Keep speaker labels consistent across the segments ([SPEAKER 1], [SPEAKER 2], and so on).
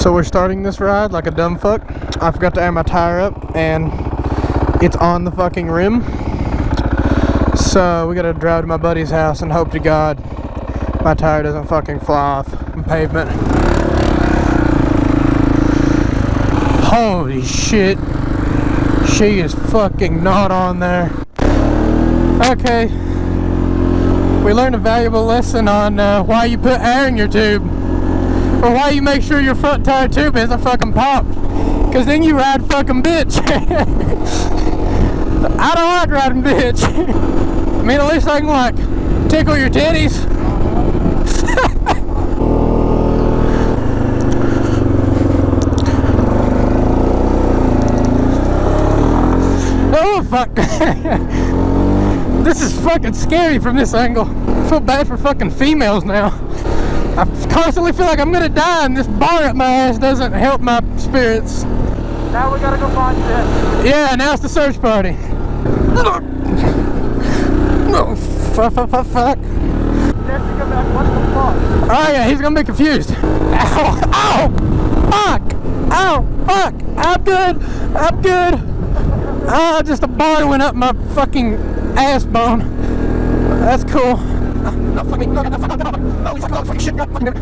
[SPEAKER 1] So we're starting this ride like a dumb fuck. I forgot to air my tire up and it's on the fucking rim. So we gotta drive to my buddy's house and hope to God my tire doesn't fucking fly off the pavement. Holy shit. She is fucking not on there. Okay. We learned a valuable lesson on why you put air in your tube. Or why you make sure your front tire tube isn't fucking popped. Cause then you ride fucking bitch. I don't like riding bitch. I mean, at least I can like tickle your titties. Oh fuck. This is fucking scary from this angle. I feel bad for fucking females now. I constantly feel like I'm gonna die and this bar up my ass doesn't help my spirits.
[SPEAKER 2] Now we gotta go find shit.
[SPEAKER 1] Yeah, now it's the search party. No, fuck.
[SPEAKER 2] Jessica back, what the fuck?
[SPEAKER 1] Oh yeah, he's gonna be confused. Ow, ow, fuck, ow, fuck. I'm good. Just a bar went up my fucking ass bone. That's cool. No, fuck me. No, holy fuck, fucking shit. No, fucking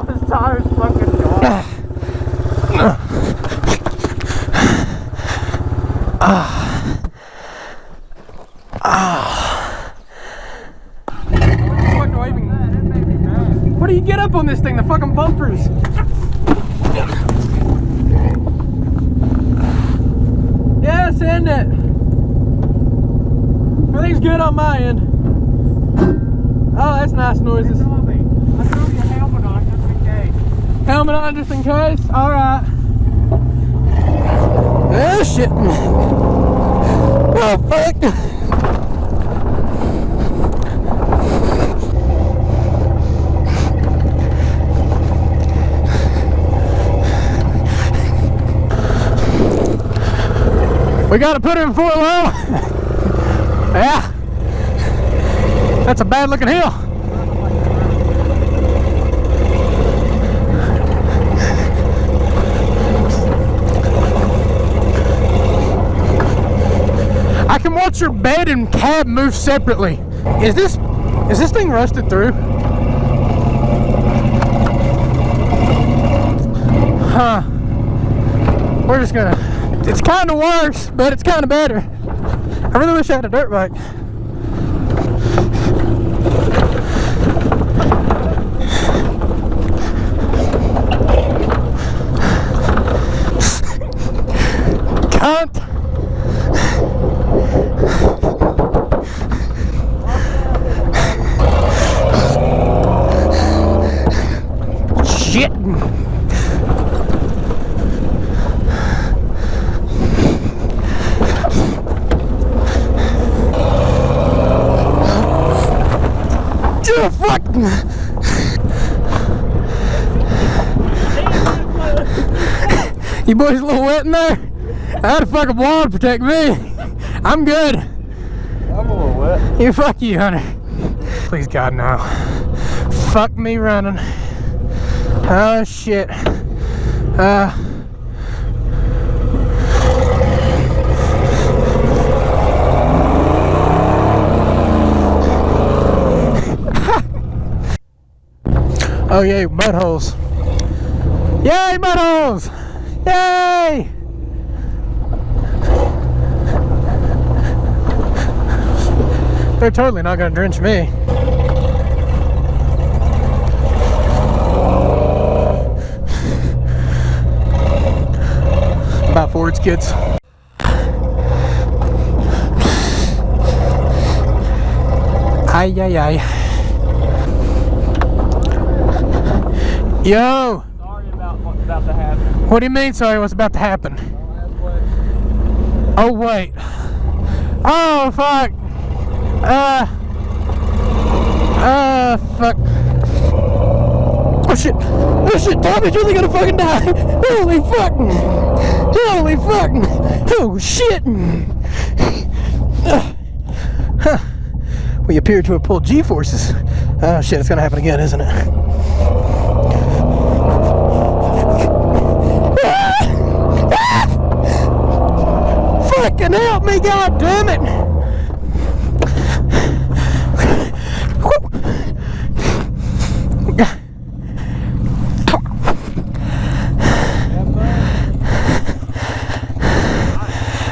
[SPEAKER 2] His tire's fucking gone.
[SPEAKER 1] What do you get up on this thing? The fucking bumpers. Yeah, send it. Everything's good on my end. Oh, that's nice noises.
[SPEAKER 2] I threw your helmet on just in case.
[SPEAKER 1] Helmet on just in case? Alright. Oh shit. Oh fuck. We gotta put it in 4 low. Yeah. That's a bad looking hill. I can watch your bed and cab move separately. Is this thing rusted through? Huh. We're just gonna, it's kind of worse, but it's kind of better. I really wish I had a dirt bike. Cunt. Shit. Oh, fuck. You boys a little wet in there? I had a fucking wall to protect me. I'm good.
[SPEAKER 2] I'm a little wet.
[SPEAKER 1] You fuck you, Hunter. Please God, no. Fuck me running. Oh shit. Oh yay, mud holes. Yay, mud holes! Yay! They're totally not gonna drench me. About forwards, kids. Ay, ay, ay. Yo!
[SPEAKER 2] Sorry about what's about to happen.
[SPEAKER 1] What do you mean, sorry, what's about to happen? Oh, wait. Oh, fuck. Fuck. Oh, shit. Oh, shit. Tommy's really gonna fucking die. Holy fuck. Holy fuck. Oh, shit. We appear to have pulled G-forces. Oh, shit. It's gonna happen again, isn't it? Fucking help me, God damn it!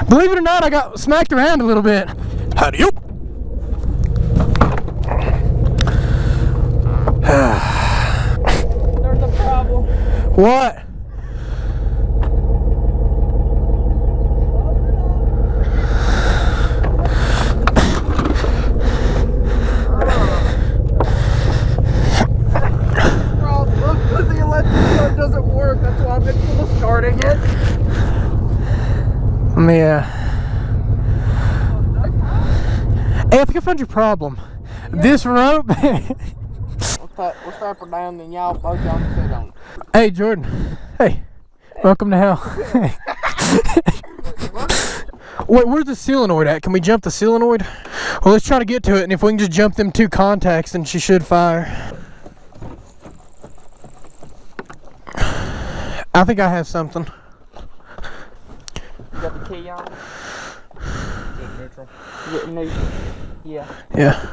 [SPEAKER 1] Believe it or not, I got smacked around a little bit. Howdy yo!
[SPEAKER 2] There's a problem.
[SPEAKER 1] What?
[SPEAKER 2] The electric doesn't work. That's why I've been starting it.
[SPEAKER 1] Yeah. Hey, I think I found your problem. This rope.
[SPEAKER 2] We'll strap her down and y'all both y'all can sit on it.
[SPEAKER 1] Hey, Jordan. Hey. Welcome to hell. Wait, where's the solenoid at? Can we jump the solenoid? Well, let's try to get to it, and if we can just jump them 2 contacts, then she should fire. I think I have something.
[SPEAKER 2] You got the key on? Is it neutral? Is it neutral? Yeah.
[SPEAKER 1] Yeah.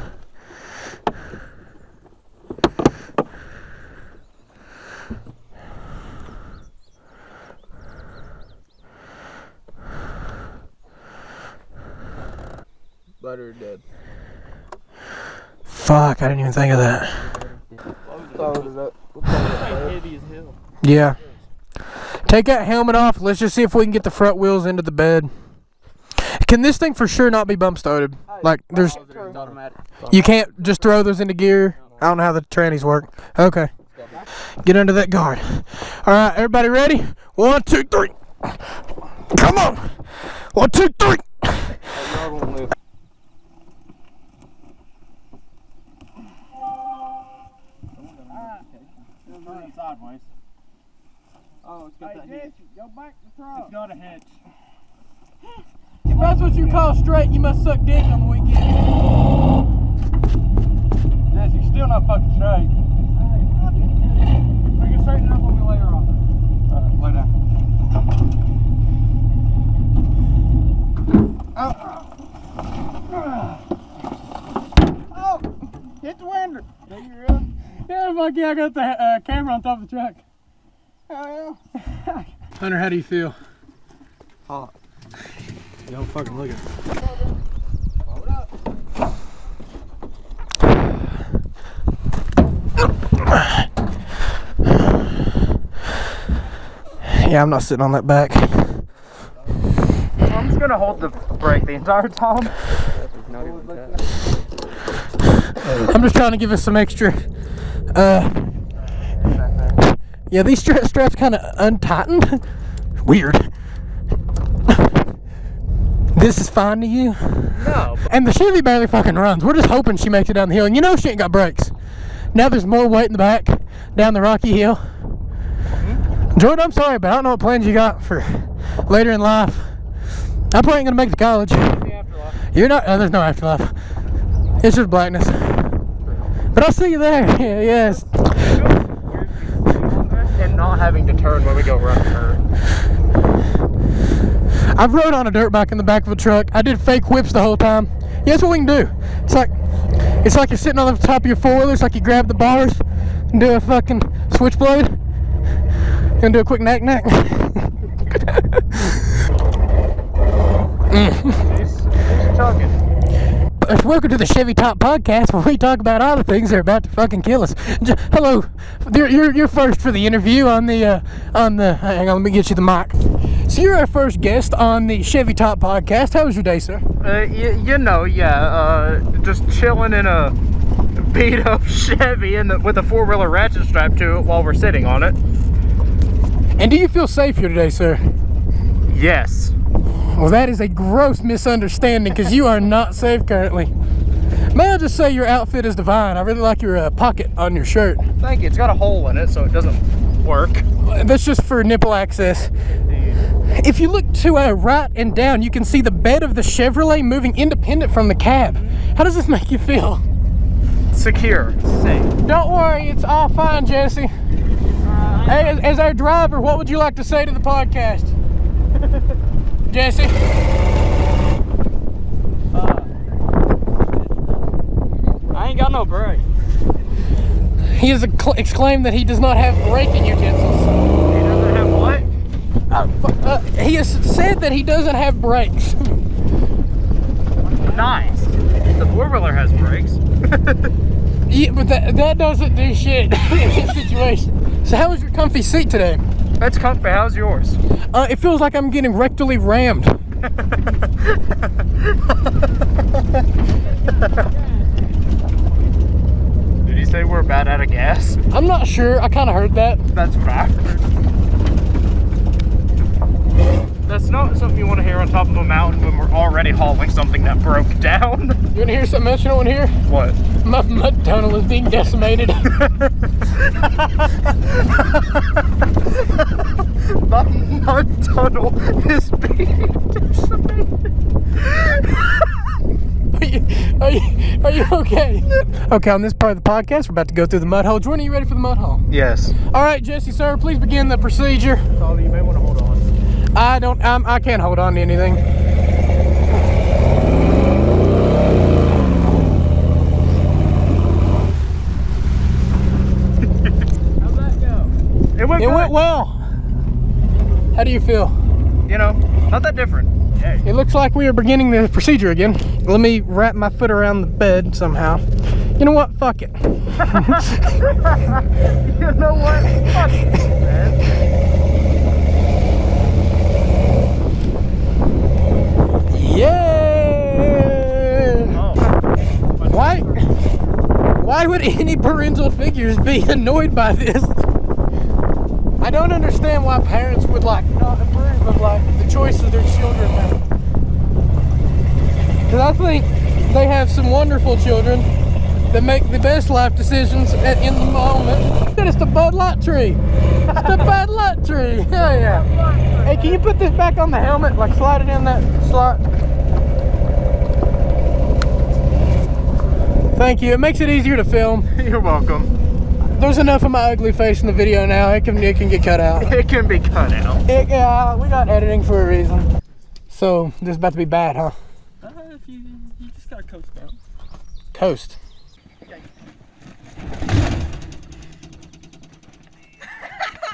[SPEAKER 2] Battery dead.
[SPEAKER 1] Fuck, I didn't even think of that.
[SPEAKER 2] Heavy as hell.
[SPEAKER 1] Yeah. Take that helmet off. Let's just see if we can get the front wheels into the bed. Can this thing for sure not be bump started? Like, there's... You can't just throw those into gear? I don't know how the trannies work. Okay. Get under that guard. Alright, everybody ready? 1, 2, 3. Come on! 1, 2, 3.
[SPEAKER 2] Sideways. Oh, it's got that hitch. Go back to the truck. It's got a hitch.
[SPEAKER 1] If that's what you call straight, you must suck dick on the weekend.
[SPEAKER 2] Yes, you're still not fucking straight. We can straighten it up when we lay her off. Alright, lay down. Oh! Hit the window. Are you ready?
[SPEAKER 1] Yeah, fuck yeah, I got the camera on top of the truck.
[SPEAKER 2] Hell yeah.
[SPEAKER 1] Hunter, how do you feel?
[SPEAKER 2] Hot.
[SPEAKER 1] Don't fucking look at it.
[SPEAKER 2] Hold up.
[SPEAKER 1] Yeah, I'm not sitting on that back.
[SPEAKER 2] I'm just gonna hold the brake the entire time.
[SPEAKER 1] I'm just trying to give us some extra. Yeah, these straps kind of untightened. Weird. This is fine to you?
[SPEAKER 2] No.
[SPEAKER 1] And the Chevy barely fucking runs. We're just hoping she makes it down the hill. And you know she ain't got brakes. Now there's more weight in the back down the rocky hill. Jordan, I'm sorry, but I don't know what plans you got for later in life. I probably ain't gonna make it to college. You're not. Oh, there's no afterlife. It's just blackness. But I'll see you there. Yeah, yes.
[SPEAKER 2] And not having to turn when we go around the curve.
[SPEAKER 1] I've rode on a dirt bike in the back of a truck. I did fake whips the whole time. Yeah, that's what we can do. It's like you're sitting on the top of your four-wheeler. It's like you grab the bars and do a fucking switchblade. You gonna do a quick knack-knack?
[SPEAKER 2] He's talking.
[SPEAKER 1] Welcome to the Chevy Top Podcast, where we talk about all the things that are about to fucking kill us. Hello, you're first for the interview on the hang on, let me get you the mic. So you're our first guest on the Chevy Top Podcast. How was your day, sir?
[SPEAKER 2] Just chilling in a beat up Chevy with a four-wheeler ratchet strap to it while we're sitting on it.
[SPEAKER 1] And do you feel safe here today, sir?
[SPEAKER 2] Yes.
[SPEAKER 1] Well, that is a gross misunderstanding because you are not safe currently. May I just say your outfit is divine. I really like your pocket on your shirt.
[SPEAKER 2] Thank you. It's got a hole in it, so it doesn't work.
[SPEAKER 1] That's just for nipple access.
[SPEAKER 2] Indeed.
[SPEAKER 1] If you look to right and down, you can see the bed of the Chevrolet moving independent from the cab. How does this make you feel?
[SPEAKER 2] Secure. Safe.
[SPEAKER 1] Don't worry, it's all fine, Jesse. Hey, as our driver, what would you like to say to the podcast? Jesse?
[SPEAKER 3] I ain't got no brakes.
[SPEAKER 1] He has exclaimed that he does not have braking utensils.
[SPEAKER 2] He doesn't have what?
[SPEAKER 1] He has said that he doesn't have brakes.
[SPEAKER 2] Nice. The four-wheeler has brakes.
[SPEAKER 1] Yeah, but that doesn't do shit in this situation. So how was your comfy seat today?
[SPEAKER 2] That's comfy. How's yours?
[SPEAKER 1] It feels like I'm getting rectally rammed.
[SPEAKER 2] Did he say we're about out of gas?
[SPEAKER 1] I'm not sure. I kind of heard that.
[SPEAKER 2] That's what I heard. That's not something you want to hear on top of a mountain when we're already hauling something that broke down.
[SPEAKER 1] You want to hear something else you don't want to hear?
[SPEAKER 2] What?
[SPEAKER 1] My mud tunnel is being decimated.
[SPEAKER 2] My mud tunnel is being decimated.
[SPEAKER 1] Are you okay? Okay, on this part of the podcast, we're about to go through the mud hole. Jordan, are you ready for the mud hole?
[SPEAKER 2] Yes.
[SPEAKER 1] All right, Jesse, sir, please begin the procedure.
[SPEAKER 2] Taulbee, you may want to hold on.
[SPEAKER 1] I can't hold on to anything.
[SPEAKER 3] How'd that go?
[SPEAKER 2] It went
[SPEAKER 1] It
[SPEAKER 2] good.
[SPEAKER 1] went well. How do you feel?
[SPEAKER 2] You know, not that different. Hey.
[SPEAKER 1] It looks like we are beginning the procedure again. Let me wrap my foot around the bed somehow. You know what? Fuck it.
[SPEAKER 2] You know what? Fuck it, man.
[SPEAKER 1] Yeah!
[SPEAKER 2] Oh.
[SPEAKER 1] Why would any parental figures be annoyed by this? I don't understand why parents would not approve of the choices their children make. Because I think they have some wonderful children that make the best life decisions in the moment. It's the Bud Light tree. It's the Bud Light tree. Hell yeah. Hey, can you put this back on the helmet? Like slide it in that slot. Thank you. It makes it easier to film.
[SPEAKER 2] You're welcome.
[SPEAKER 1] There's enough of my ugly face in the video now. It can get cut out.
[SPEAKER 2] It can be cut out.
[SPEAKER 1] Yeah, we got editing for a reason. So this is about to be bad, huh?
[SPEAKER 3] If you just gotta coast down.
[SPEAKER 1] Coast.
[SPEAKER 3] Okay.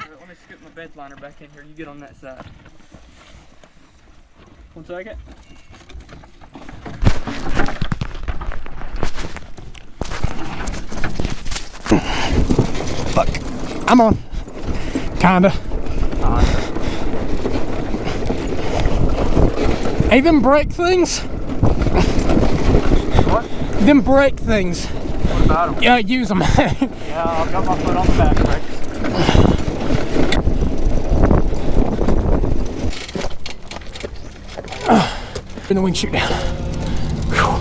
[SPEAKER 3] Let me scoot my bed liner back in here. You get on that side. 1 second.
[SPEAKER 1] Fuck. I'm on. Kinda. Hey, them brake things?
[SPEAKER 2] What?
[SPEAKER 1] Them brake things.
[SPEAKER 2] What about them?
[SPEAKER 1] Yeah, use them.
[SPEAKER 2] Yeah, I've got my foot on the back brake.
[SPEAKER 1] And then we can shoot down. Whew.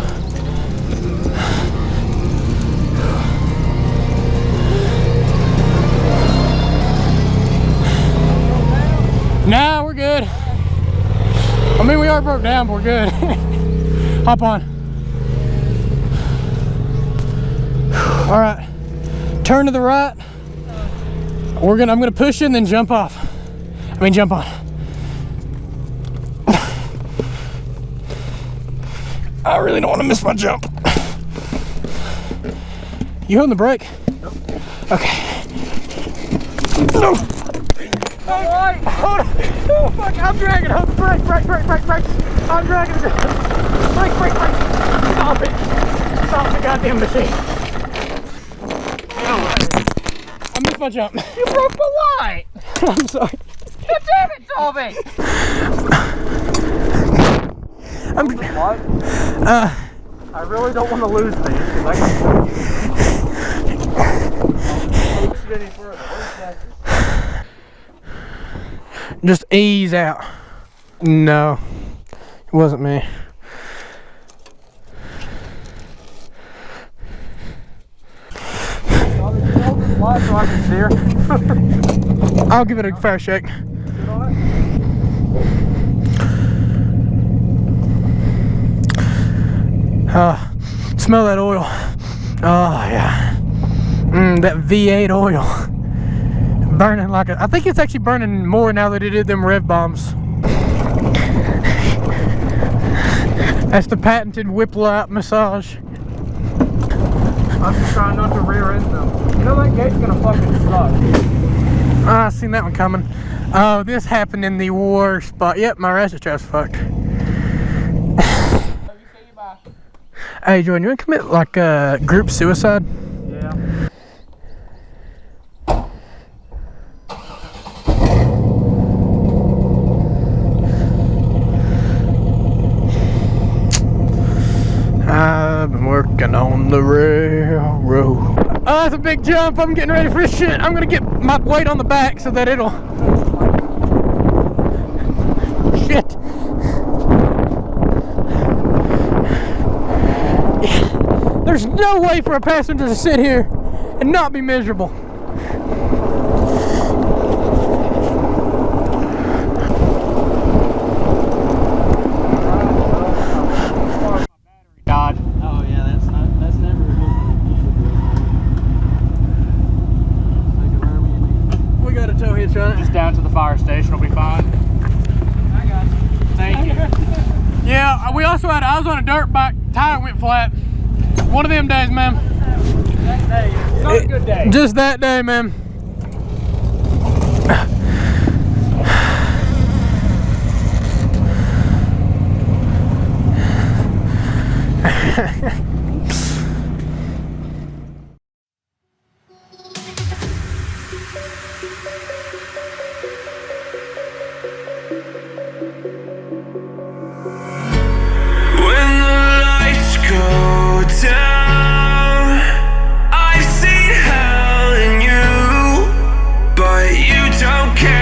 [SPEAKER 1] Nah, we're good. I mean, we are broke down, but we're good. Hop on. All right. Turn to the right. I'm gonna push it and then jump off. Jump on. I really don't want to miss my jump. You holding the brake?
[SPEAKER 2] Nope.
[SPEAKER 1] Okay. No. Alright, hold on. Oh fuck, I'm dragging. Hold brake. I'm dragging it. Brake. Stop it. Stop the goddamn machine. I missed my jump.
[SPEAKER 2] You broke the light!
[SPEAKER 1] I'm sorry.
[SPEAKER 2] God damn it, Taulbee! I really don't want to lose these because I can push it any further. Where's Texas?
[SPEAKER 1] Just ease out. No, it wasn't me.
[SPEAKER 2] So I can see her.
[SPEAKER 1] I'll give it a fair shake. Smell that oil. Oh yeah. That V8 oil. Burning like I think it's actually burning more now that it did them rev bombs. That's the patented whip lap massage.
[SPEAKER 2] I'm just trying not to rear end them. You know that gate's gonna fucking suck.
[SPEAKER 1] I seen that one coming. Oh, this happened in the worst spot. Yep, my ratchet strap's fucked. Hey, Jordan, you wanna commit like group suicide?
[SPEAKER 2] Yeah.
[SPEAKER 1] I've been working on the railroad. Oh, that's a big jump. I'm getting ready for this shit. I'm gonna get my weight on the back so that it'll... Shit. There's no way for a passenger to sit here and not be miserable.
[SPEAKER 2] Oh yeah, that's never a good.
[SPEAKER 1] We got a tow hitch on it.
[SPEAKER 2] Just down to the fire station will be fine. I got you. Thank you.
[SPEAKER 1] Yeah, we also had, I was on a dirt bike, tire went flat. One of them days, man.
[SPEAKER 2] That day, it's not a good day.
[SPEAKER 1] Just that day, man.
[SPEAKER 4] When the lights go down, I've seen hell in you, but you don't care.